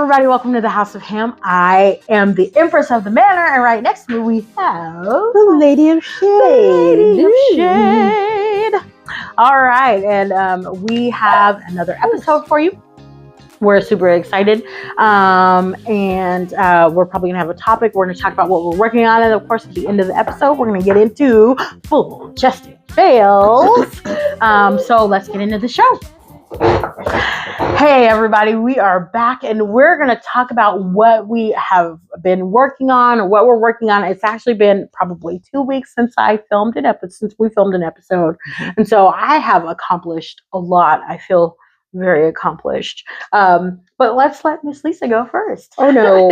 everybody, welcome to the House of Hamm. I am the Empress of the manor, and right next to me we have the Lady of Shade. The Lady of Shade. All right, and we have another episode for you. We're super excited, and we're probably gonna have a topic. We're gonna talk about what we're working on, and of course, at the end of the episode, we're gonna get into full chested fails. So let's get into the show. Hey everybody, we are back and we're going to talk about what we have been working on or what we're working on. It's actually been probably 2 weeks since we filmed an episode. And so I have accomplished a lot. I feel very accomplished. But let's let Miss Lisa go first. Oh no,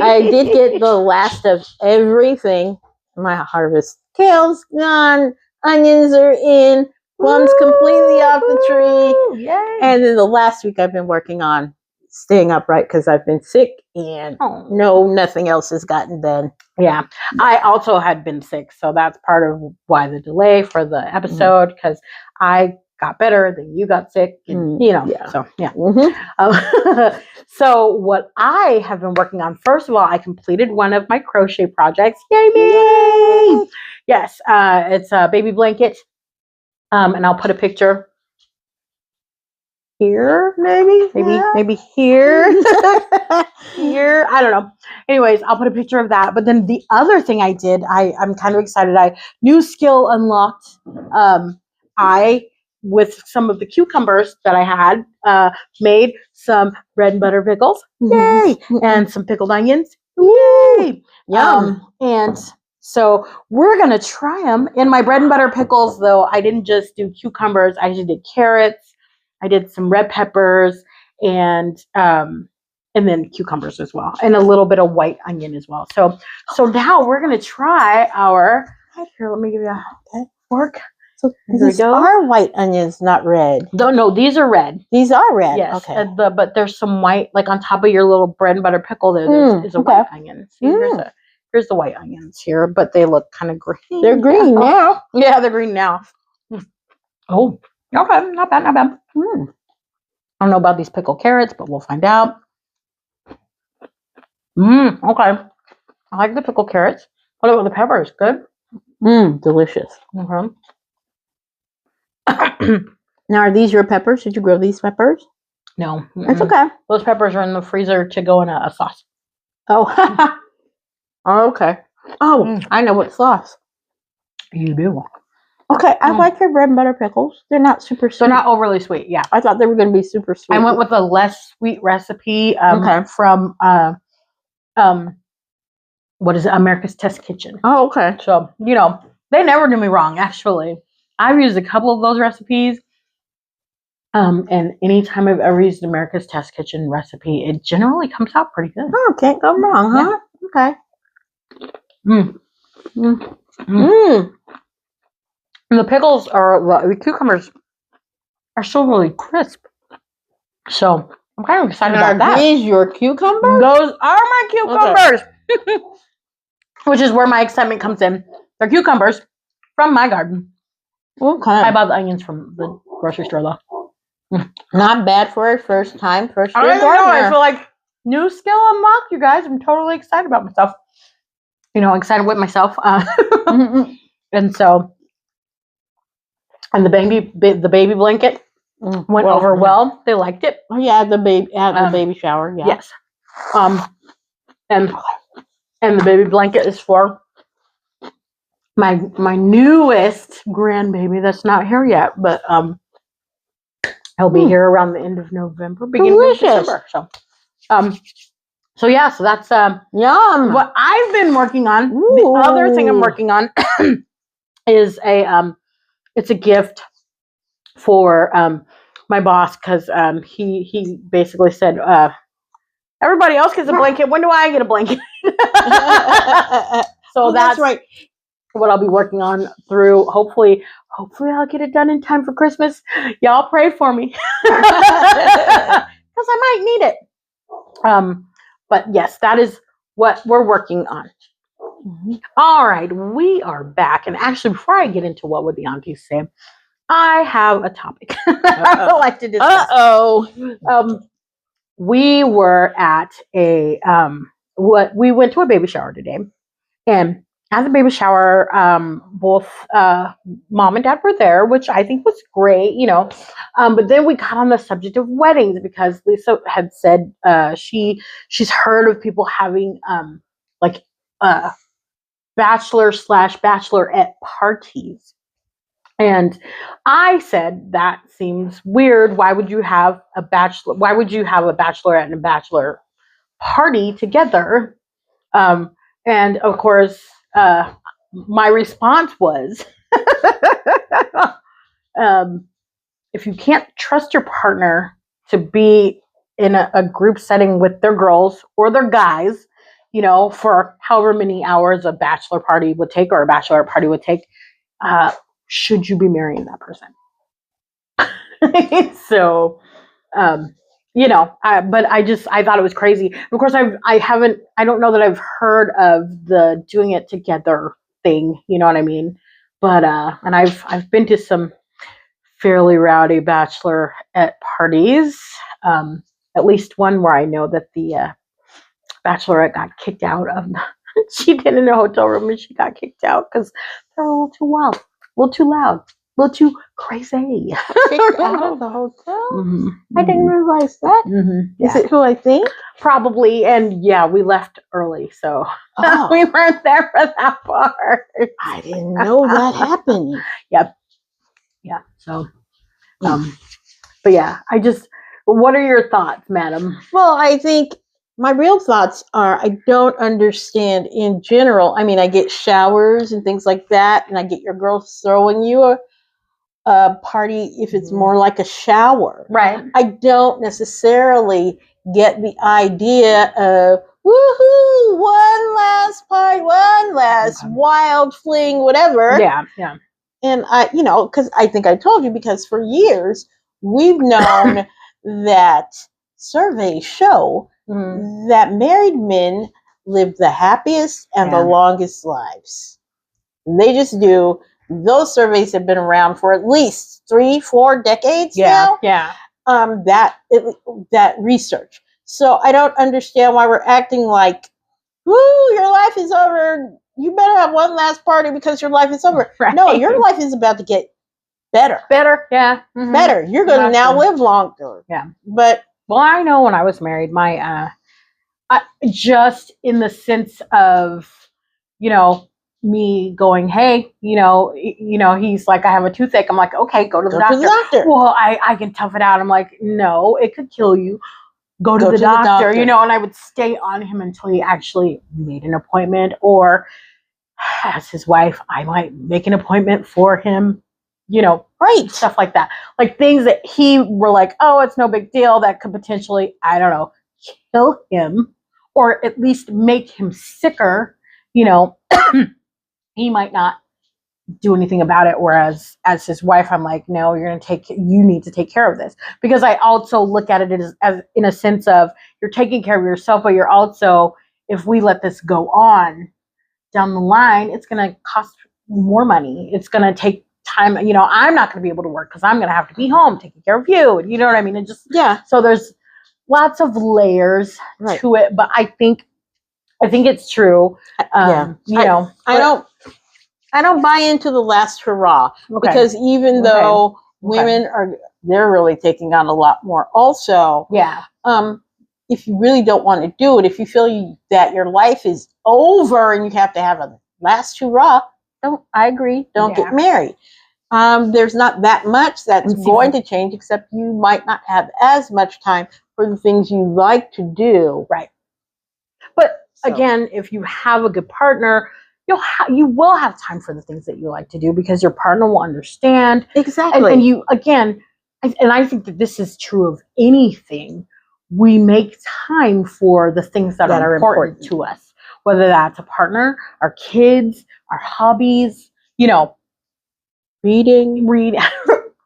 I did get the last of everything. My harvest. Kale's gone, onions are in, plums completely off the tree. Yay. And then the last week I've been working on staying upright because I've been sick and nothing else has gotten done. Yeah, I also had been sick, so that's part of why the delay for the episode, because I got better, then you got sick, and, so yeah. So what I have been working on, first of all, I completed one of my crochet projects. Yay me! Yes, it's a baby blanket. And I'll put a picture here, maybe here, here. I don't know. Anyways, I'll put a picture of that. But then the other thing I did, I'm kind of excited. New skill unlocked. I, with some of the cucumbers that I had, made some bread and butter pickles. Yay! And some pickled onions. Yay! And so we're going to try them. In my bread and butter pickles, though, I didn't just do cucumbers. I just did carrots. I did some red peppers and then cucumbers as well. And a little bit of white onion as well. So now we're going to try our, here, let me give you a fork. So these are white onions, not red. No, these are red. These are red. Yes. Okay. But there's some white, like on top of your little bread and butter pickle there is a white onion. See, here's the white onions here, but they look kind of green. They're green now. Yeah, they're green now. Oh, okay. Not bad. I don't know about these pickled carrots, but we'll find out. Okay. I like the pickled carrots. What about the peppers? Good? Delicious. Okay. Now, are these your peppers? Did you grow these peppers? No. That's okay. Those peppers are in the freezer to go in a sauce. Oh, oh, okay. Oh, I know what sauce. You do. Okay, I like your bread and butter pickles. They're not super sweet. They're not overly sweet, yeah. I thought they were going to be super sweet. I went with a less sweet recipe from, what is it, America's Test Kitchen. Oh, okay. So, they never do me wrong, actually. I've used a couple of those recipes. And anytime I've ever used America's Test Kitchen recipe, it generally comes out pretty good. Oh, can't go wrong, huh? Yeah. Okay. And the pickles the cucumbers are still really crisp. So I'm kind of excited about that. Are these your cucumbers? Those are my cucumbers. Okay. Which is where my excitement comes in. They're cucumbers from my garden. Okay. I bought the onions from the grocery store though. Not bad for a first year gardener. I feel like new skill unlocked, you guys. I'm totally excited about myself. Excited with myself. And so, and the baby blanket went over well. They liked it. Oh yeah, the baby shower. Yeah. Yes. And the baby blanket is for my newest grandbaby that's not here yet, but he'll be here around the end of November, beginning of December. So yeah, so that's yum. What I've been working on. The other thing I'm working on is it's a gift for my boss, because he basically said, everybody else gets a blanket. When do I get a blanket? So that's right. What I'll be working on through. Hopefully I'll get it done in time for Christmas. Y'all pray for me, because I might need it. But yes, that is what we're working on. All right, we are back. And actually, before I get into what would the aunties say, I have a topic I would like to discuss. we were at a we went to a baby shower today, and at the baby shower, both mom and dad were there, which I think was great, but then we got on the subject of weddings because Lisa had said she's heard of people having like bachelor/bachelorette parties. And I said, that seems weird. Why would you have a bachelorette and a bachelor party together? And of course, my response was, if you can't trust your partner to be in a group setting with their girls or their guys, for however many hours a bachelor party would take or a bachelorette party would take, should you be marrying that person? So, but I thought it was crazy. Of course, I don't know that I've heard of the doing it together thing. You know what I mean? But and I've been to some fairly rowdy bachelorette parties. At least one where I know that the bachelorette got kicked out of. She did in a hotel room and she got kicked out because they're a little too wild, a little too loud, a little too crazy. Kicked out of the hotel? Mm-hmm. I didn't realize that. Mm-hmm. Is it who I think? Probably. And yeah, we left early, so we weren't there for that part. I didn't know that happened. Yep. Yeah. So, but yeah, what are your thoughts, madam? Well, I think my real thoughts are I don't understand in general. I mean, I get showers and things like that, and I get your girls throwing you a party if it's more like a shower. Right. I don't necessarily get the idea of, woohoo, one last party, one last wild fling, whatever. Yeah, yeah. And because I think I told you, because for years we've known that surveys show that married men live the happiest and the longest lives. They just do. Those surveys have been around for at least 3-4 decades now. Yeah. That research. So I don't understand why we're acting like, woo, your life is over. You better have one last party because your life is over. Right. No, your life is about to get better. Better, yeah. Mm-hmm. Better. You're going to now live longer. Yeah. But well, I know when I was married, just in the sense of, me going, hey, he's like, I have a toothache. I'm like, okay, go to the doctor. Well, I can tough it out. I'm like, no, it could kill you. Go to the doctor, and I would stay on him until he actually made an appointment, or as his wife, I might make an appointment for him, right. Stuff like that. Like things that he were like, oh, it's no big deal. That could potentially, I don't know, kill him or at least make him sicker, he might not do anything about it. Whereas as his wife, I'm like, no, you need to take care of this, because I also look at it as in a sense of you're taking care of yourself, but you're also, if we let this go on down the line, it's going to cost more money. It's going to take time. I'm not going to be able to work because I'm going to have to be home taking care of you. You know what I mean? It just, so there's lots of layers to it, but I think it's true. I don't buy into the last hurrah, because even though women they're really taking on a lot more also. Yeah. If you really don't want to do it, if you feel that your life is over and you have to have a last hurrah, I agree. Don't get married. There's not that much that's going to change, except you might not have as much time for the things you like to do. Right. But again, if you have a good partner, you will have time for the things that you like to do, because your partner will understand. Exactly. And you, again, and I think that this is true of anything. We make time for the things that are important to us, whether that's a partner, our kids, our hobbies, read,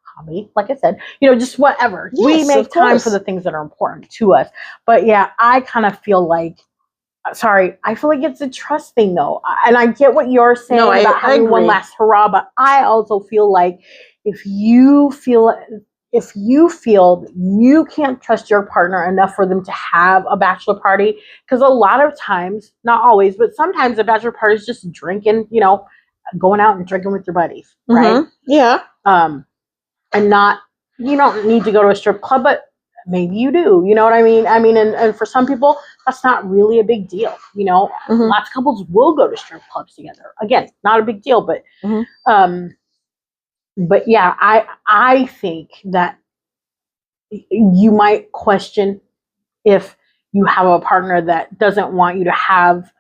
hobby, like I said, just whatever. Yes, we make time for the things that are important to us. But yeah, I kind of feel like, I feel like it's a trust thing though. And I get what you're saying about having one last hurrah, but I also feel like if you feel if you feel you can't trust your partner enough for them to have a bachelor party, because a lot of times, not always, but sometimes a bachelor party is just drinking, going out and drinking with your buddies, right? Yeah. And not, you don't need to go to a strip club, but maybe you do. You know what I mean? And for some people, that's not really a big deal. Lots of couples will go to strip clubs together. Again, not a big deal, but yeah, I think that you might question if you have a partner that doesn't want you to have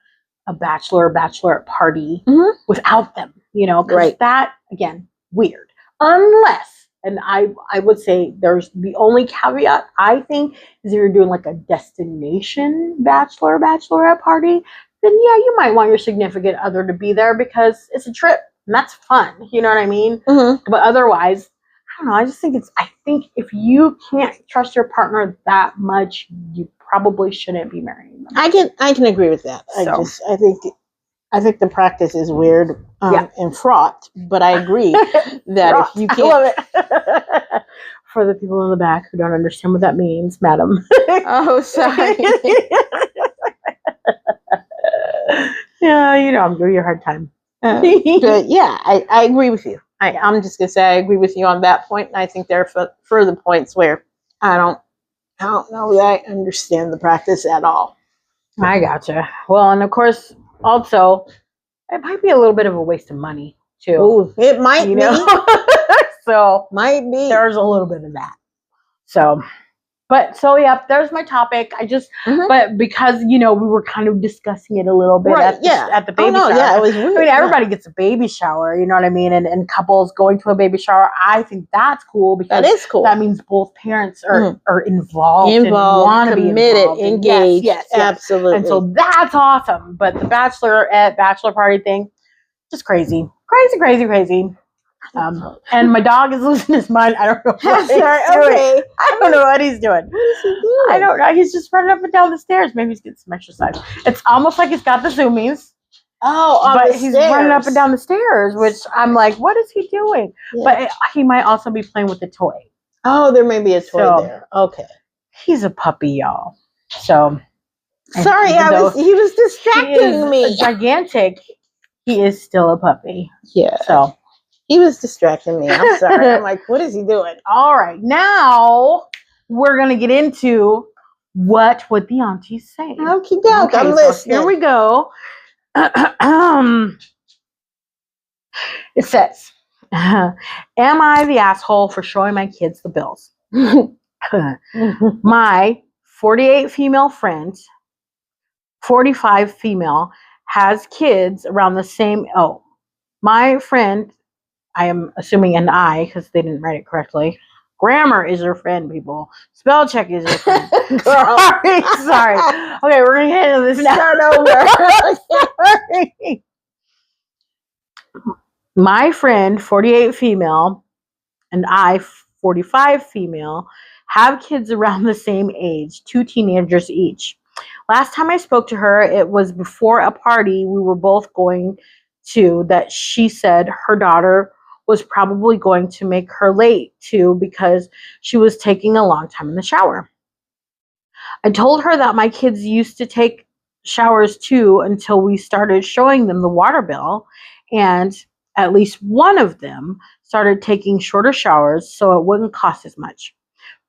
a bachelor or bachelorette party without them, because that, again, weird. Unless, and I would say there's the only caveat, I think, is if you're doing like a destination bachelor or bachelorette party, then yeah, you might want your significant other to be there because it's a trip and that's fun. You know what I mean? But otherwise, I don't know. I think if you can't trust your partner that much, you probably shouldn't be marrying them. I can agree with that. I think the practice is weird and fraught, but I agree that if you can't. I love it. For the people in the back who don't understand what that means, madam. Oh, sorry. Yeah, I'm giving you a hard time. But yeah, I agree with you. I'm just gonna say I agree with you on that point, and I think there are further points where I don't know that I understand the practice at all. I gotcha. Well, and of course, also, it might be a little bit of a waste of money too. Ooh, it might be. So might be. There's a little bit of that. So there's my topic. But because, we were kind of discussing it a little bit at the baby shower. Yeah, it was weird. I mean, everybody gets a baby shower, you know what I mean? And couples going to a baby shower, I think that's cool because that is cool. That means both parents are involved and want to be involved, engaged. Yes, absolutely. And so that's awesome. But the bachelor party thing, just crazy. Crazy. And my dog is losing his mind. I don't know what he's doing. I don't know what he's doing. What is he doing? I don't know. He's just running up and down the stairs. Maybe he's getting some exercise. It's almost like he's got the zoomies. But he's running up and down the stairs, which I'm like, what is he doing? Yeah. But he might also be playing with a toy. Oh, there may be a toy there. Okay. He's a puppy, y'all. So sorry, he was distracting me. Gigantic. He is still a puppy. Yeah. So he was distracting me. I'm sorry. I'm like, what is he doing? All right. Now we're going to get into what would the aunties say. Okay, I'm listening. Here we go. It says, am I the asshole for showing my kids the bills? My 48 female friend, 45 female, has kids around the same. Oh, my friend, I am assuming an I because they didn't write it correctly. Grammar is your friend, people. Spell check is your friend. Sorry. Okay, we're going to get into this now. Start over. Sorry. My friend, 48 female, and I, 45 female, have kids around the same age, 2 teenagers each. Last time I spoke to her, it was before a party we were both going to that she said her daughter was probably going to make her late to because she was taking a long time in the shower. I told her that my kids used to take showers too until we started showing them the water bill, and at least one of them started taking shorter showers so it wouldn't cost as much.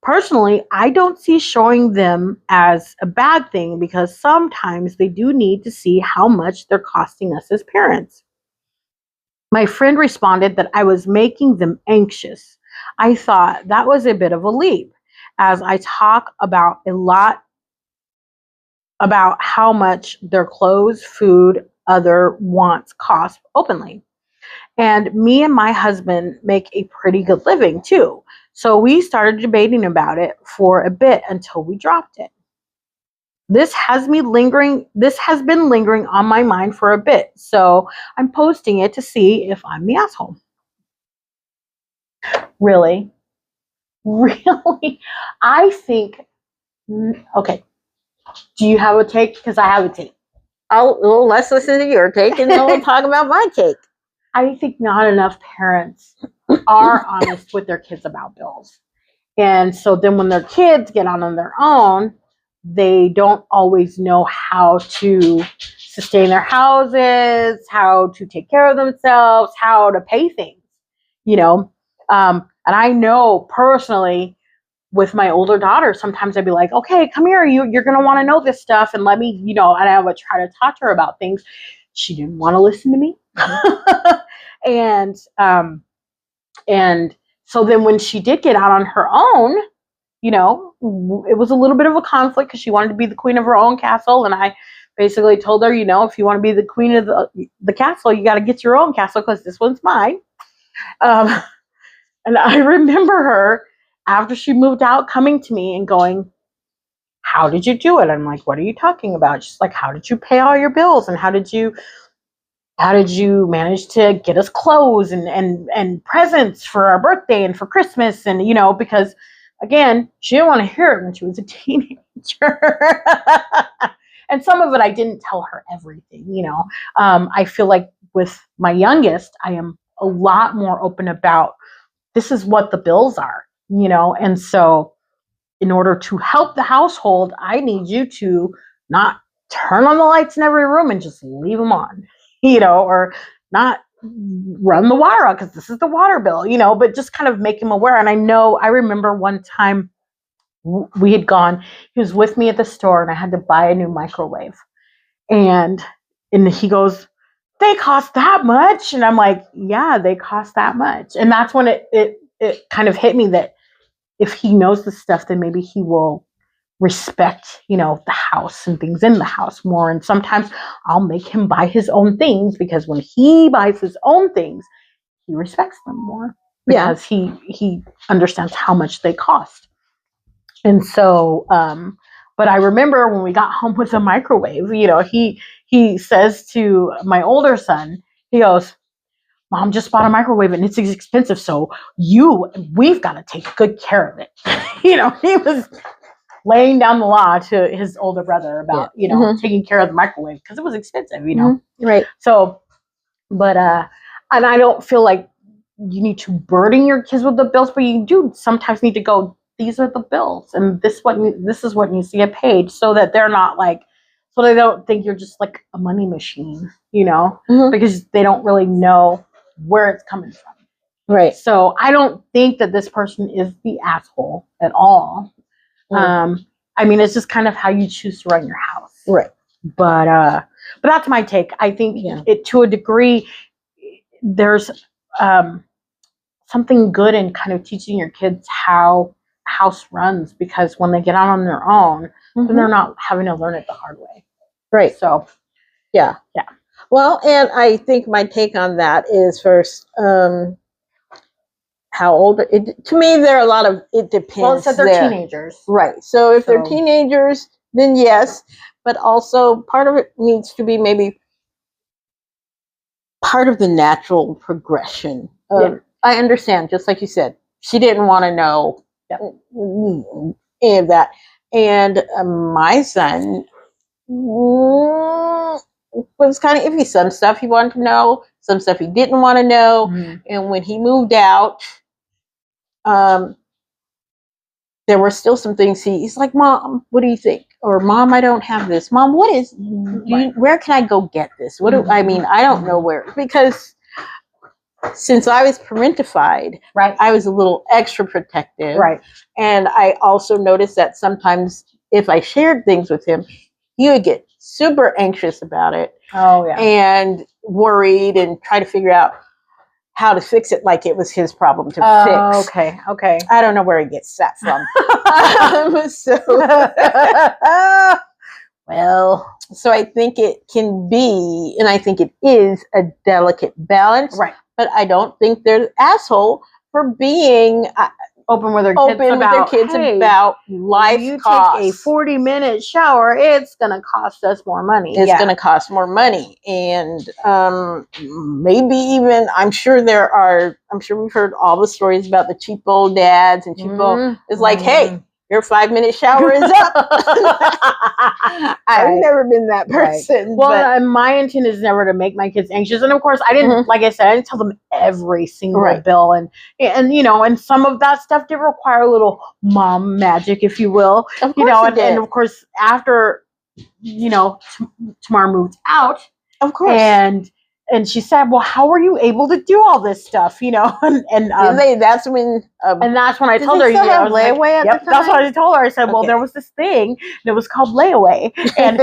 Personally, I don't see showing them as a bad thing because sometimes they do need to see how much they're costing us as parents. My friend responded that I was making them anxious. I thought that was a bit of a leap, as I talk about a lot about how much their clothes, food, other wants cost openly. And me and my husband make a pretty good living too. So we started debating about it for a bit until we dropped it. This has been lingering on my mind for a bit, so I'm posting it to see if I'm the asshole. Really? I think, okay. Do you have a take? Because I have a take. Well, let's listen to your take and then we'll talk about my take. I think not enough parents are honest with their kids about bills. And so then when their kids get out on their own, they don't always know how to sustain their houses, how to take care of themselves, how to pay things, and I know personally with my older daughter, sometimes I'd be like, okay, come here. You're going to want to know this stuff. And let me, and I would try to talk to her about things. She didn't want to listen to me. And so then when she did get out on her own, it was a little bit of a conflict because she wanted to be the queen of her own castle. And I basically told her, if you want to be the queen of the castle, you got to get your own castle because this one's mine. And I remember her, after she moved out, coming to me and going, how did you do it? I'm like, what are you talking about? She's like, how did you pay all your bills? And how did you manage to get us clothes and presents for our birthday and for Christmas? And, because again, she didn't want to hear it when she was a teenager. And some of it, I didn't tell her everything, I feel like with my youngest, I am a lot more open about, this is what the bills are, and so in order to help the household, I need you to not turn on the lights in every room and just leave them on, or not run the water out because this is the water bill, but just kind of make him aware. And I remember one time we had gone, he was with me at the store and I had to buy a new microwave. And he goes, they cost that much? And I'm like, yeah, they cost that much. And that's when it kind of hit me that if he knows the stuff, then maybe he will respect, the house and things in the house more. And sometimes I'll make him buy his own things because when he buys his own things, he respects them more because he understands how much they cost. And so, but I remember when we got home with a microwave, he says to my older son, he goes, Mom just bought a microwave and it's expensive. So we've got to take good care of it. He was laying down the law to his older brother about, taking care of the microwave because it was expensive, Right. So, but, and I don't feel like you need to burden your kids with the bills, but you do sometimes need to go, these are the bills and this is what needs to get paid so that they're not like, so they don't think you're just like a money machine, because they don't really know where it's coming from. Right. So I don't think that this person is the asshole at all. I mean, it's just kind of how you choose to run your house. Right. But that's my take. I think it, to a degree, there's something good in kind of teaching your kids how a house runs, because when they get out on their own, then they're not having to learn it the hard way. Right. So, yeah. Well, and I think my take on that is first, how old to me, there are a lot of, it depends. Well, it said they're teenagers. Right. So if they're teenagers, then yes, but also part of it needs to be maybe part of the natural progression. I understand, just like you said, she didn't want to know any of that. And my son was kind of iffy. Some stuff he wanted to know, some stuff he didn't want to know. And when he moved out, there were still some things he's like, Mom, what do you think? Or Mom, I don't have this. Mom, what is, where can I go get this? What do I mean? I don't know where, because since I was parentified, I was a little extra protective. Right. And I also noticed that sometimes if I shared things with him, he would get super anxious about it. Oh, yeah. And worried and try to figure out how to fix it like it was his problem to fix. Okay. I don't know where he gets that from. So I think it can be, and I think it is, a delicate balance. Right. But I don't think they're an asshole for being open with their kids about life costs. You take a 40-minute shower, it's going to cost us more money. It's going to cost more money. And maybe even, I'm sure we've heard all the stories about the cheap old dads and cheap old, it's like, hey, your 5-minute shower is up. I've never been that person. Well, and my intent is never to make my kids anxious. And of course, I didn't, like I said, I didn't tell them every single bill. And and some of that stuff did require a little mom magic, if you will. Of course and of course, after, Tamar moved out. Of course. And she said, "Well, how were you able to do all this stuff?" And that's when I told her, have layaway at the time? That's what I told her. I said, "Well, there was this thing, and it was called layaway, and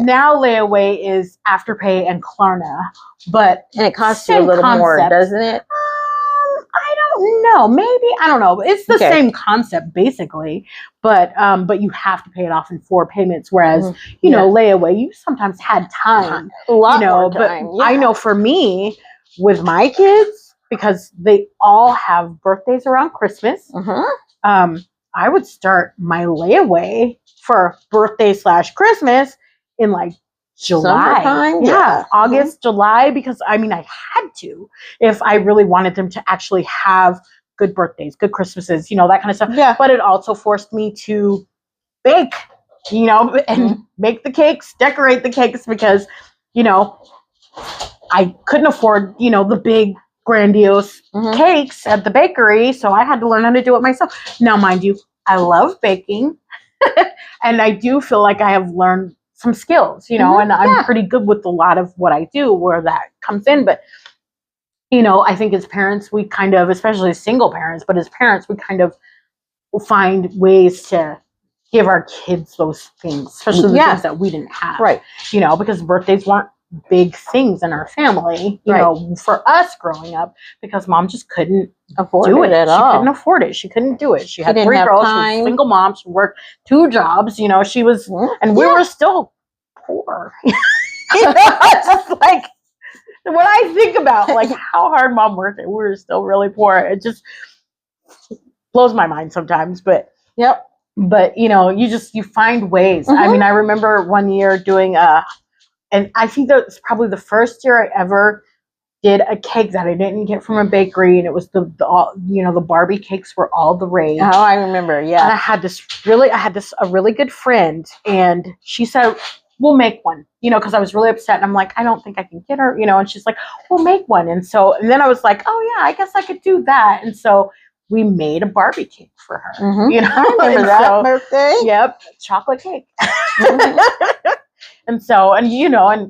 now layaway is Afterpay and Klarna, and it costs you a little more, doesn't it?" I don't know. Maybe, I don't know. It's the same concept basically, but you have to pay it off in 4 payments. Whereas, layaway, you sometimes had time, a lot more time. But I know for me, with my kids, because they all have birthdays around Christmas, I would start my layaway for birthday/Christmas in like July. Summertime? Yeah. August, July, because I had to, if I really wanted them to actually have good birthdays, good Christmases, that kind of stuff. Yeah. But it also forced me to bake, and make the cakes, decorate the cakes, because, I couldn't afford, the big grandiose cakes at the bakery. So I had to learn how to do it myself. Now, mind you, I love baking and I do feel like I have learned some skills, and I'm pretty good with a lot of what I do where that comes in. But, I think as parents, we kind of, especially as single parents, but as parents, we kind of find ways to give our kids those things, especially the things that we didn't have. Right. Because birthdays weren't big things in our family, for us growing up, because mom just couldn't afford do it at all. She couldn't afford it. She couldn't do it. She had 3 girls. She was a single mom. She worked 2 jobs. She was, and we were still poor. It's just like, when I think about like how hard mom worked, we were still really poor. It just blows my mind sometimes. But But you find ways. I mean, I remember one year doing and I think that was probably the first year I ever did a cake that I didn't get from a bakery, and it was the Barbie cakes were all the rage. Oh, I remember, yeah. And I had a really good friend, and she said, "We'll make one," because I was really upset, and I'm like, I don't think I can get her, and she's like, "We'll make one," and then I was like, oh yeah, I guess I could do that, and so we made a Barbie cake for her. I remember that birthday. Yep, chocolate cake. And so, and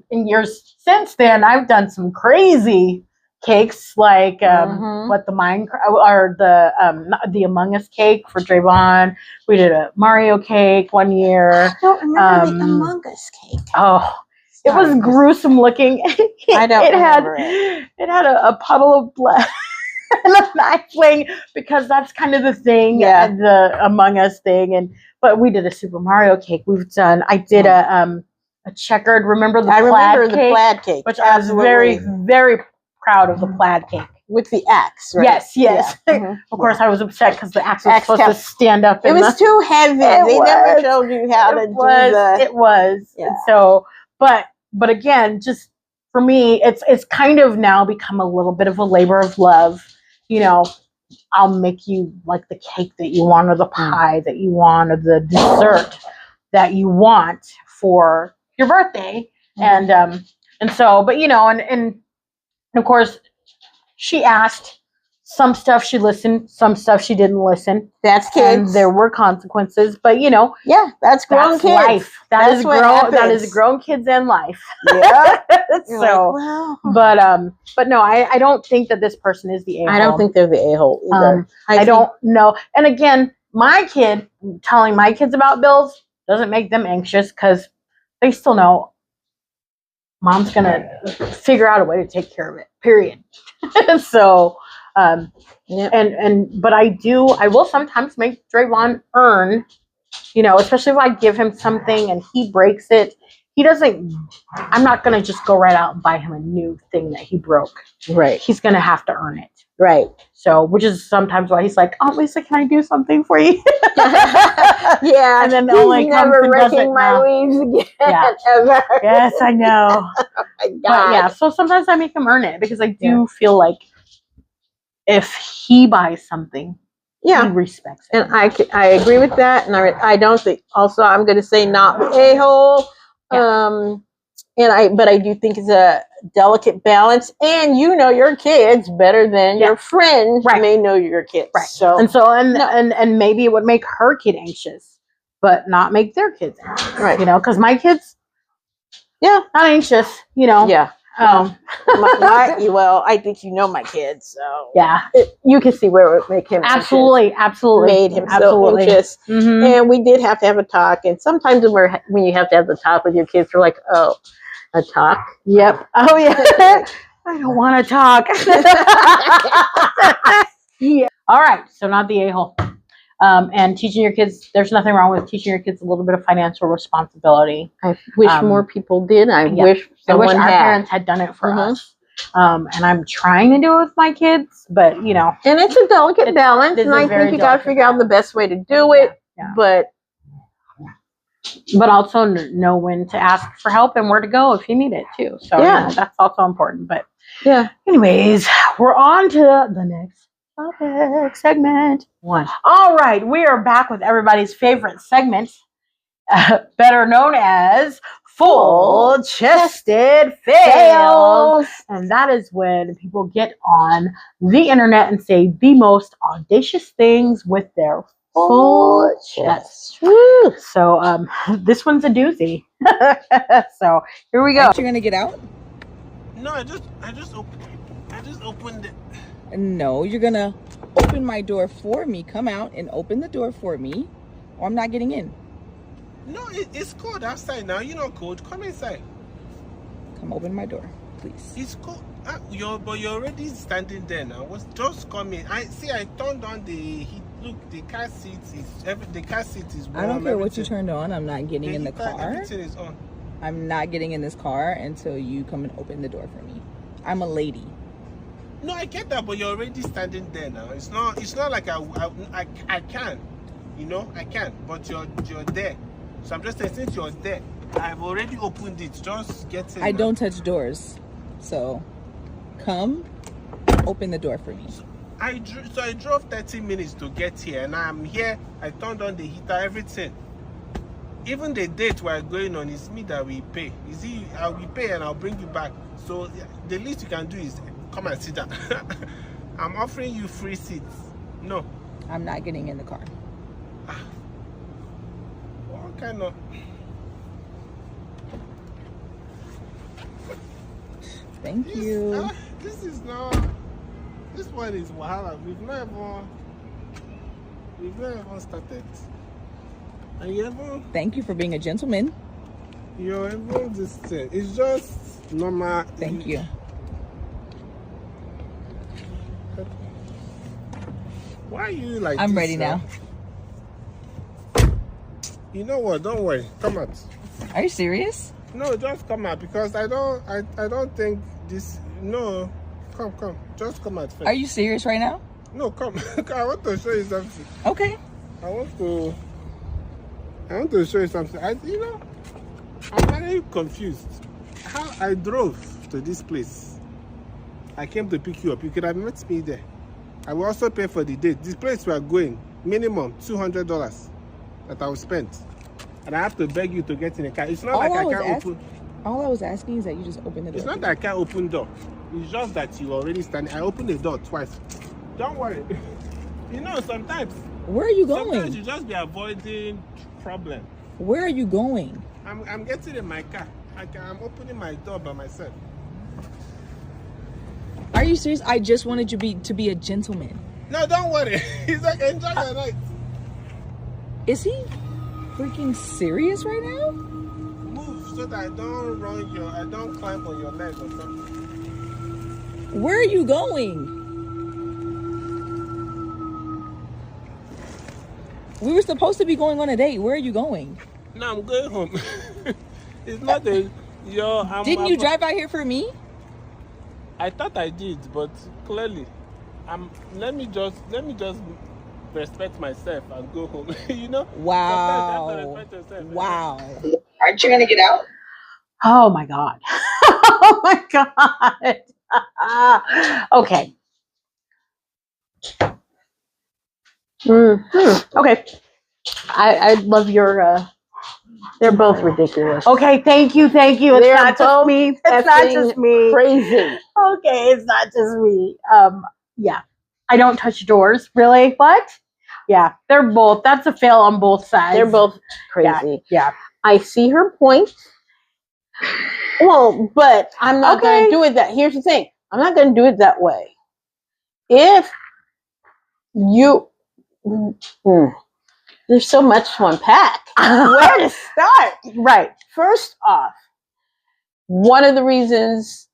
in years since then, I've done some crazy cakes, like the Minecraft or the Among Us cake for Drayvon. We did a Mario cake one year. I don't remember the Among Us cake. Oh, it was gruesome looking. I don't remember it. It had a puddle of blood. And a knife fling, because that's kind of the thing, the Among Us thing. But we did a Super Mario cake. I did a checkered. Remember the plaid cake, which I was very, very proud of the plaid cake with the axe. Right? Yes. Yeah. Of course, I was upset because the axe was supposed to stand up. It was too heavy. They never showed you how to do that. It was. Yeah. And so, but again, just for me, it's kind of now become a little bit of a labor of love. I'll make you like the cake that you want, or the pie that you want, or the dessert that you want for your birthday. And so, but and of course she asked. Some stuff she listened, some stuff she didn't listen. That's kids. And there were consequences, but that's grown kids. Life. That is grown kids and life. Yeah. So, but no, I don't think that this person is the a-hole. I don't think they're the a-hole either. I don't know. And again, my kid telling my kids about bills doesn't make them anxious, because they still know mom's gonna figure out a way to take care of it. Period. So. But I will sometimes make Drayvon earn, especially if I give him something and he breaks it. I'm not going to just go right out and buy him a new thing that he broke. Right. He's going to have to earn it. Right. So, which is sometimes why he's like, "Oh, Lisa, can I do something for you?" Yeah. And then the only never wrecking my leaves again. Ever. Yes, I know. Oh my God. But yeah, so sometimes I make him earn it, because I do feel like if he buys something, Yeah. He respects it. And I agree with that. And I don't think, also, I'm going to say not a-hole. Yeah. But I do think it's a delicate balance, and you know your kids better than your friend may know your kids. Right. So and maybe it would make her kid anxious, but not make their kids anxious. Right. You know, because my kids, not anxious. You know. Yeah. Well, I think you know my kids, so you can see where it would make him absolutely made him so anxious. Mm-hmm. And we did have to have a talk. And sometimes when you have to have the talk with your kids, you're like, oh, a talk. Yep. Oh yeah. I don't want to talk. Yeah. All right. So not the a-hole. And teaching your kids, there's nothing wrong with teaching your kids a little bit of financial responsibility. I wish more people did. I wish our parents had done it for us. And I'm trying to do it with my kids, but you know. And it's a delicate balance, and I think you got to figure out the best way to do it. Yeah. But also know when to ask for help and where to go if you need it too. So you know, that's also important. But anyways, we're on to the next topic segment 1. All right, we are back with everybody's favorite segment, better known as full chested fails. And that is when people get on the internet and say the most audacious things with their full chest. Woo. So this one's a doozy. So here we go. Aren't you gonna get out? No, I just opened it. No, you're gonna open my door for me. Come out and open the door for me, or I'm not getting in. No, it's cold outside now. You're not cold. Come inside. Come open my door, please. It's cold. But you're already standing there now. Just come in. I turned on the heat. Look, the car seat is warm. I don't care what you turned on. I'm not getting in the car. Everything is on. I'm not getting in this car until you come and open the door for me. I'm a lady. No, I get that, but you're already standing there now. It's not like I can, you know, I can, but you're there. So I'm just saying, since you're there, I've already opened it. Just get in. I don't touch doors, so come open the door for me. So I drove 30 minutes to get here, and I'm here. I turned on the heater, everything. Even the date we're going on is me that we pay. I will pay and I'll bring you back. So the least you can do is come and sit down. I'm offering you free seats. No. I'm not getting in the car. What kind of... Thank you. This is not... This one is Wahala. We've not even started. And you ever... Thank you for being a gentleman. You're even this thing. It's just normal. Thank you. Why are you like I'm this, ready now. You know what? Don't worry. Come out. Are you serious? No, just come out, because I don't think this... No. Come. Just come out first. Are you serious right now? No, come. I want to show you something. Okay. I want to show you something. I'm very confused. How I drove to this place. I came to pick you up. You could have met me there. I will also pay for the date. This place we are going, minimum $200 that I will spend. And I have to beg you to get in the car. It's not like I can't open. All I was asking is that you just open the door. It's not that I can't open door. It's just that you already standing. I opened the door twice. Don't worry. You know, sometimes. Where are you going? Sometimes you just be avoiding problem. Where are you going? I'm getting in my car. I'm opening my door by myself. Are you serious? I just wanted you to be a gentleman. No, don't worry. He's like, enjoy your night. Is he freaking serious right now? Move so that I don't climb on your leg or something. Where are you going? We were supposed to be going on a date. Where are you going? No, I'm going home. It's not a... Didn't you drive out here for me? I thought I did, but clearly, let me just respect myself and go home. You know? Wow. You have to respect yourself. Wow. aren't you gonna get out? Oh my God. Oh my God. Okay. Okay. I love your. They're both ridiculous. Okay, thank you. It's They're not just both me. It's not just me. Crazy. Okay, it's not just me. Yeah. I don't touch doors. Really? What? Yeah, they're both. That's a fail on both sides. They're both crazy. Yeah. I see her point. Well, but I'm not going to do it that. Here's the thing. I'm not going to do it that way. If you, there's so much to unpack. Where to start? Right. First off, one of the reasons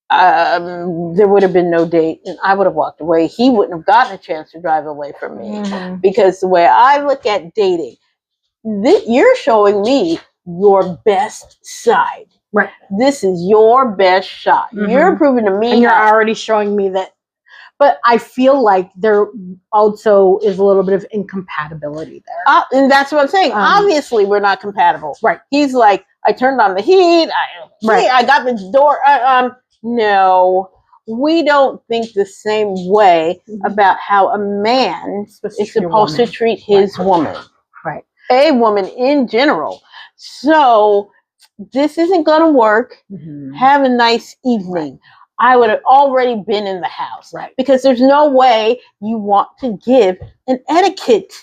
there would have been no date and I would have walked away. He wouldn't have gotten a chance to drive away from me because the way I look at dating, you're showing me your best side. Right. This is your best shot. You're proving to me. And you're already showing me that. But I feel like there also is a little bit of incompatibility there. And that's what I'm saying. Obviously, we're not compatible. Right. He's like, I turned on the heat. I got the door. No, we don't think the same way about how a man is supposed to treat his woman. Right. A woman in general. So this isn't going to work. Have a nice evening. I would have already been in the house. Right. Because there's no way you want to give an etiquette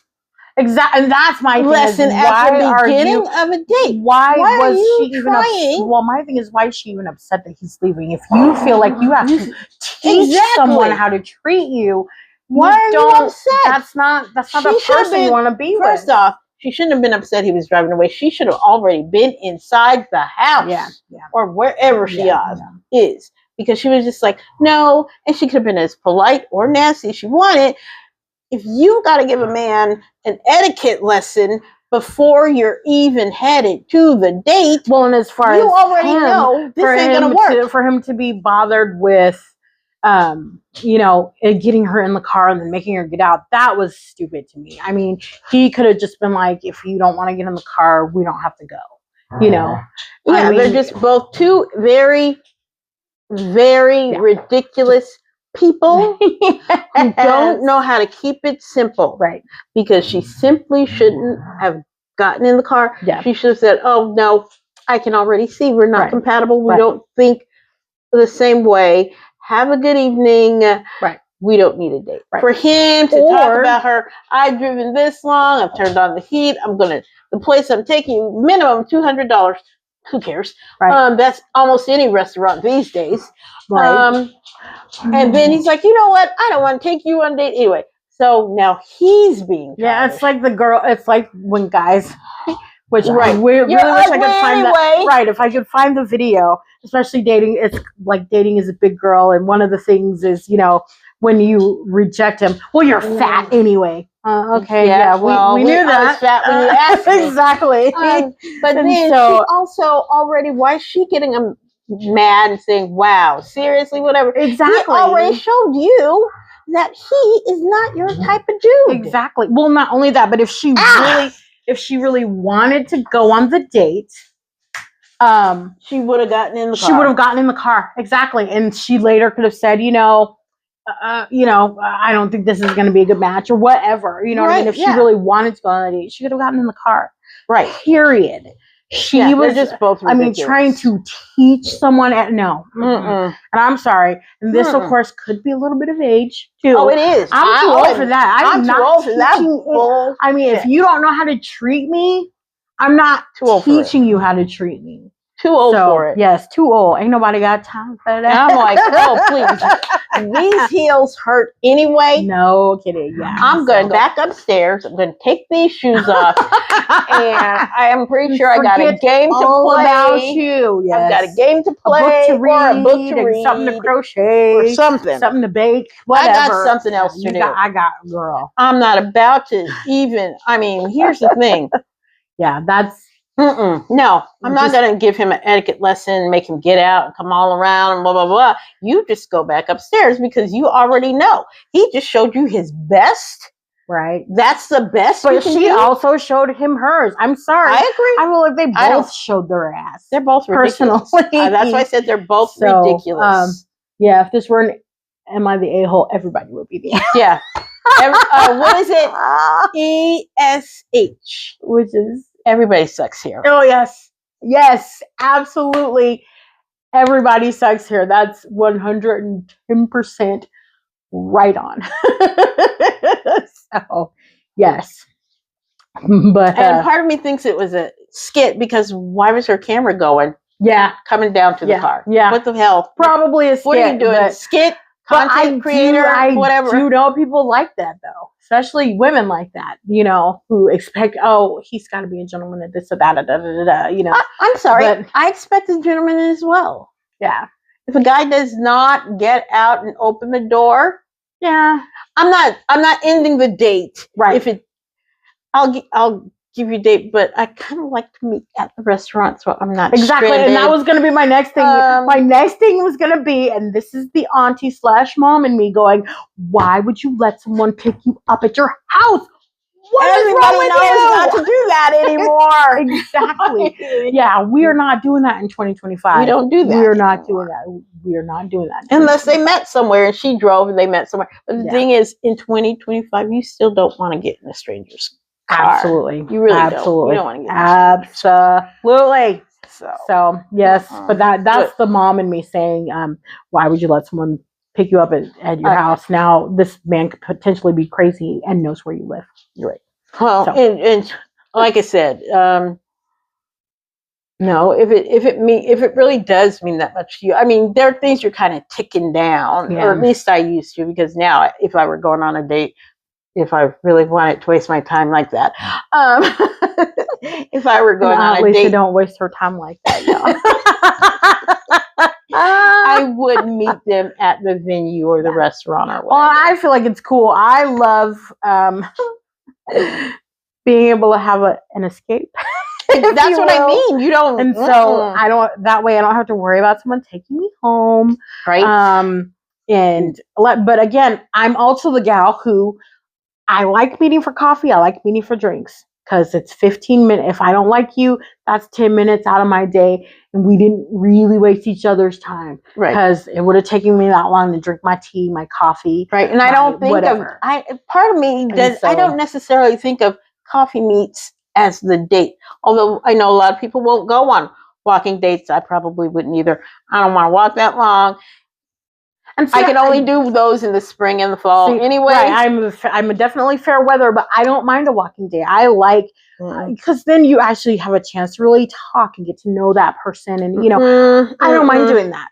Exactly, and that's my lesson at the beginning of a date. Why was she even upset? Well, my thing is, why is she even upset that he's leaving? If you feel like you have to teach someone how to treat you, why are you upset? That's not the person you want to be with. First off, she shouldn't have been upset he was driving away. She should have already been inside the house or wherever she is. Because she was just like, no, and she could have been as polite or nasty as she wanted. If you got to give a man an etiquette lesson before you're even headed to the date, well, and as far you as already know this ain't gonna work. For him to be bothered with, getting her in the car and then making her get out, that was stupid to me. I mean, he could have just been like, if you don't want to get in the car, we don't have to go. Yeah, they're just both two very, very ridiculous people who don't know how to keep it simple. Right. Because she simply shouldn't have gotten in the car. Yeah. She should have said, oh, no, I can already see we're not compatible. We don't think the same way. Have a good evening. Right. We don't need a date. Right. For him to talk about her, I've driven this long, I've turned on the heat, the place I'm taking you, minimum $200. Who cares? Right. That's almost any restaurant these days. Right. And then he's like, you know what? I don't want to take you on a date anyway. So now he's being childish. It's like the girl. It's like when guys, which I really wish I could find that. Right. If I could find the video, especially dating, it's like dating as a big girl, and one of the things is, when you reject him, well, you're fat anyway. Okay, we knew that. I was fat when you asked me. Exactly. But then she also already, why is she getting mad and saying, wow, seriously, whatever? Exactly. He already showed you that he is not your type of dude. Exactly. Well, not only that, but if she really wanted to go on the date, she would have gotten in the car. She would have gotten in the car. Exactly. And she later could have said, I don't think this is going to be a good match or whatever. You know what I mean? If she really wanted to go on a date, she could have gotten in the car. Right. Period. She was just both ridiculous. Trying to teach someone No. And I'm sorry. And this, of course, could be a little bit of age, too. Oh, it is. I'm too old for that. I'm too old for that. I mean, if you don't know how to treat me, I'm not teaching you how to treat me. Too old for it. Yes, too old. Ain't nobody got time for that. And I'm like, oh, please. These heels hurt anyway. No kidding. Yeah. I'm going to back upstairs. I'm going to take these shoes off. And I am pretty sure I got a game to play. About you. Yes. I've got a game to play. A book to read. Or a book to read. Something to crochet. Or something. Something to bake. Whatever. I got something else to do. I got, girl. I'm not about to even. I mean, here's the thing. Yeah, that's. No, I'm not going to give him an etiquette lesson, make him get out and come all around and blah, blah, blah. You just go back upstairs because you already know. He just showed you his best. Right. That's the best. But she also showed him hers. I'm sorry. I agree. I feel like they both showed their ass. They're both ridiculous. Personally. That's why I said they're both ridiculous. Yeah, if this were an Am I the A-hole, everybody would be the A-hole. Yeah. What is it? ESH. Which is, Everybody sucks here. oh yes, yes, absolutely. Everybody sucks here. That's 110% right on. So, yes. But And part of me thinks it was a skit because why was her camera going? yeah, Coming down to the Yeah, car. yeah. What the hell? probably a skit. What are you doing? But, Skit? but Content creator? I Whatever. do know people like that though, especially women like that. You know, who expect, oh, he's got to be a gentleman at this or that, da, da, da, da, you know. I'm sorry. But- I expect a gentleman as well. Yeah, If a guy does not get out and open the door, yeah, I'm not ending the date. right. If it, I'll give you a date, but I kind of like to meet at the restaurant, so I'm not Exactly, stranded. and that was going to be my next thing. Um, My next thing was going to be, and this is the auntie / mom and me going, why would you let someone pick you up at your house? What is wrong Everybody with knows you? not to do that anymore. Exactly. Yeah, we are not doing that in 2025. We don't do that. We are not anymore. doing that. We are not doing that. Unless they met somewhere and she drove and they met somewhere. But the Yeah. thing is, in 2025, you still don't want to get in a stranger's car. Absolutely. You really Absolutely. don't. You don't want to get in a stranger's Absolutely. car. So yes, but that's But- the mom and me saying, why would you let someone pick you up at your house? Now this man could potentially be crazy and knows where you live. You're right. Well, So. and like I said, no, if it really does mean that much to you, I mean, there are things you're kind of ticking down, Yeah. or at least I used to, because now if I were going on a date, if I really wanted to waste my time like that, if I were going on At a least date, don't waste her time like that. I would meet them at the venue or the restaurant or Well, whatever. I feel like it's cool. I love being able to have an escape. if That's you what I will. mean. You don't, And so I don't. That way, I don't have to worry about someone taking me home. right? But again, I'm also the gal who I like meeting for coffee. I like meeting for drinks because it's 15 minutes. If I don't like you, that's 10 minutes out of my day, and we didn't really waste each other's time Right. because it would have taken me that long to drink my tea, my coffee. Right. And I don't think whatever. part of me does, I so- don't necessarily think of coffee meets as the date. Although I know a lot of people won't go on walking dates. I probably wouldn't either. I don't want to walk that long. And I can only do those in the spring and the fall. Anyway, right, I'm definitely fair weather, but I don't mind a walking day. I like because then you actually have a chance to really talk and get to know that person, and you know, I don't mind doing that.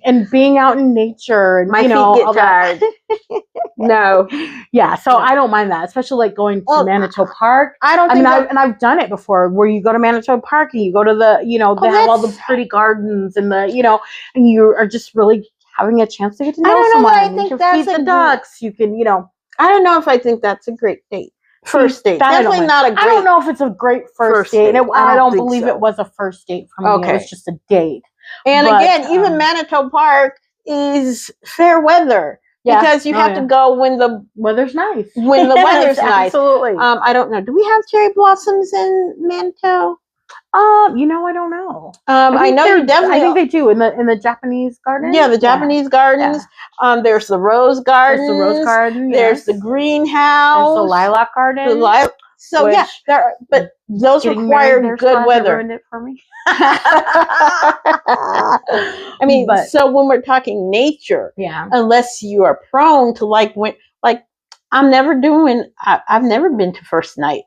And being out in nature, and my you know, feet get all that. tired. No. Yeah, so I don't mind that, especially like going to Manitou Park. I don't I think mean, I've done it before, where you go to Manitou Park and you go to the, you know, they have all the pretty gardens and the, you know, and you are just really having a chance to get to know don't know someone. that I You think can that's feed a the ducks. You can, you know. I don't know if I think that's a great date. First date. That I don't Definitely mind. not a great. I don't know if it's a great first date. date. I don't think believe so. it was a first date for me. Okay. It was just a date. And But, again, even Manitou Park is fair weather. Yeah. Because you Oh, have yeah. to go when the Weather's nice. when the weather's nice. Absolutely. I don't know. Do we have cherry blossoms in Manitou? You know, I don't know. I know you definitely. I think they do in the Japanese garden. Yeah, the Japanese gardens. There's the rose garden. There's the rose garden. There's Yes. the greenhouse. There's the lilac garden. The so yeah, but those Getting require married there, good Scott, weather. ruined it for me. I mean, But- so when we're talking nature, Yeah. unless you are prone to like I've never been to first night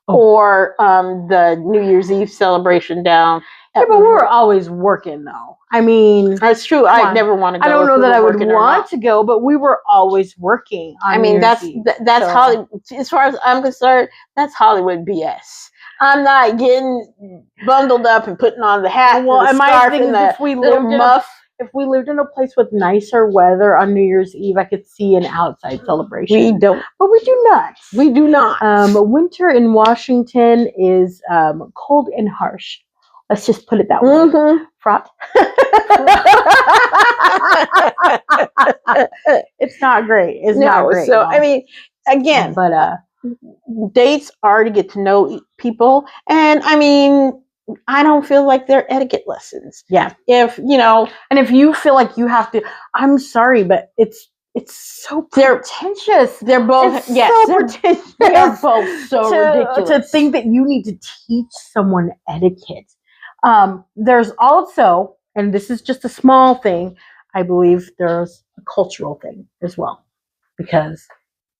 or the New Year's Eve celebration down. Yeah, but we were always working though. I mean, That's true. I never want to go. I don't if know we that were I would working or want not. to go, but we were always working. On I mean, New that's Year's Eve, that's so- Hollywood. As far as I'm concerned, that's Hollywood BS. I'm not getting bundled up and putting on the hat, Well, and and the my scarf, thing and is, the if we little lived in muff. if we lived in a place with nicer weather on New Year's Eve, I could see an outside celebration. We don't. But we do not. We do not. Winter in Washington is cold and harsh. Let's just put it that way. Mhm. Fraught. It's not great. It's not No, great. so no. I mean, again, but dates are to get to know people, and I mean, I don't feel like they're etiquette lessons. yeah. If you know, And if you feel like you have to, I'm sorry, but it's it's so They're- pretentious. They're both, It's so pretentious. they're both so ridiculous. To think that you need to teach someone etiquette. There's also, and this is just a small thing, I believe there's a cultural thing as well, because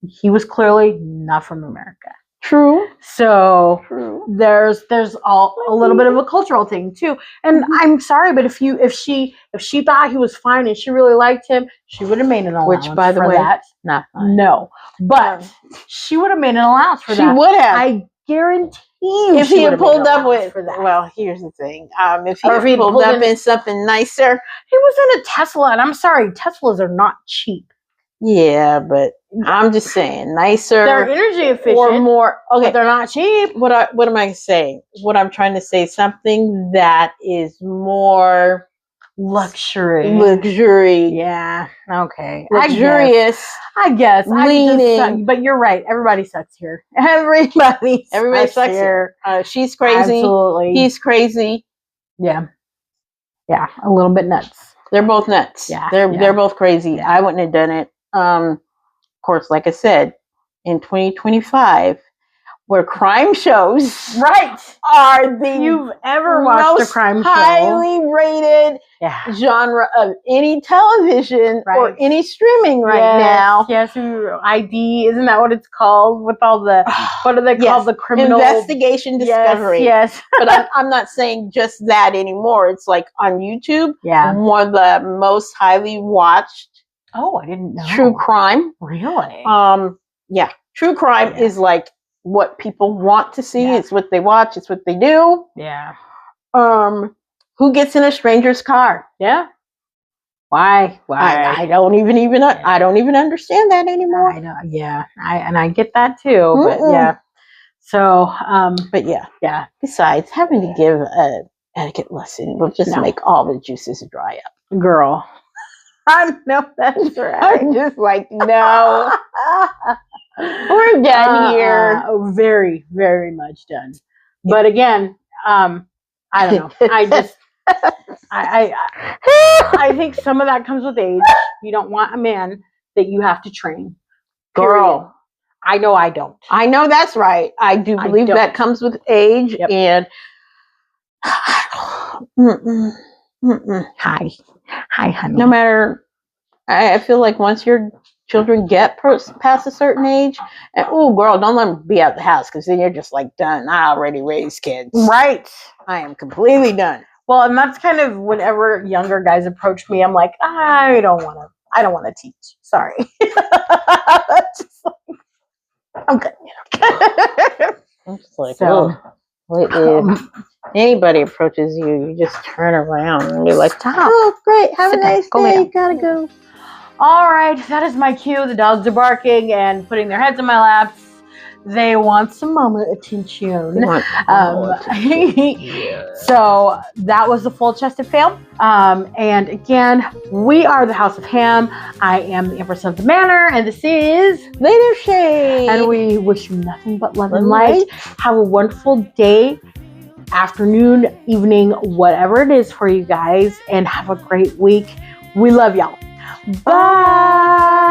he was clearly not from America. True. So True. there's a little bit of a cultural thing too. And I'm sorry, but if she thought he was fine and she really liked him, she would have made an allowance. Which, by the for way, that. not fine. No, but she would have made an allowance for that. She would have. I guarantee you. If she he would had have made pulled an up allowance with, for that. well, here's the thing. If he Or had if he pulled pulled up in something nicer, he was in a Tesla, and I'm sorry, Teslas are not cheap. yeah, but I'm just saying, nicer. They're energy efficient, or more. Okay, but they're not cheap. what am I saying? What I'm trying to say, something that is more Luxury. Yeah. Okay. luxurious. I guess. Leaning. But you're right. Everybody sucks here. Everybody sucks here. She's crazy. Absolutely. He's crazy. Yeah. Yeah. A little bit nuts. They're both nuts. Yeah, They're both crazy. Yeah. I wouldn't have done it. Of course, like I said, in 2025, where crime shows Right. are the You've ever watched a most crime show? highly rated Yeah. genre of any television or Right. any streaming right now. Yes. ID. Isn't that what it's called? With all the, what are they Yes. called? The criminal Investigation discovery. Yes. But I'm not saying just that anymore. It's like on YouTube, Yeah. one of the most highly watched Oh, I didn't know. true crime. Really? Yeah, true crime Yeah. is like what people want to see. Yeah. It's what they watch. It's what they do. Yeah. Who gets in a stranger's car? Yeah. Why? I don't even I don't even understand that anymore. I know. Yeah. I get that too. But Mm-mm. yeah. So But yeah. yeah. Besides, having to give an etiquette lesson will just No. make all the juices dry up. Girl. I know that's right. I'm just like, no, we're done here. Very, very much done. But again, I don't know. I just I think some of that comes with age. You don't want a man that you have to train. Girl. Period. I know I don't. I know that's right. I do believe that comes with age. Yep. And Hi, honey. no matter, I feel like once your children get past a certain age, and oh, girl, don't let them be out the house, because then you're just like done. I already raised kids. Right. I am completely done. Well, and that's kind of whenever younger guys approach me, I'm like, I don't want to teach. Sorry. Just like, I'm good. I'm just like, So, if anybody approaches you, you just turn around and be like, Stop. oh, great, have Sit a down. nice Go lay day, down. gotta go. all right, that is my cue. The dogs are barking and putting their heads in my laps. They want some mama attention. So that was the full chested fail. And again, we are the House of Hamm. I am the Empress of the Manor, and this is Later Shade. And we wish you nothing but love and light. Have a wonderful day, afternoon, evening, whatever it is for you guys, and have a great week. We love y'all. Bye.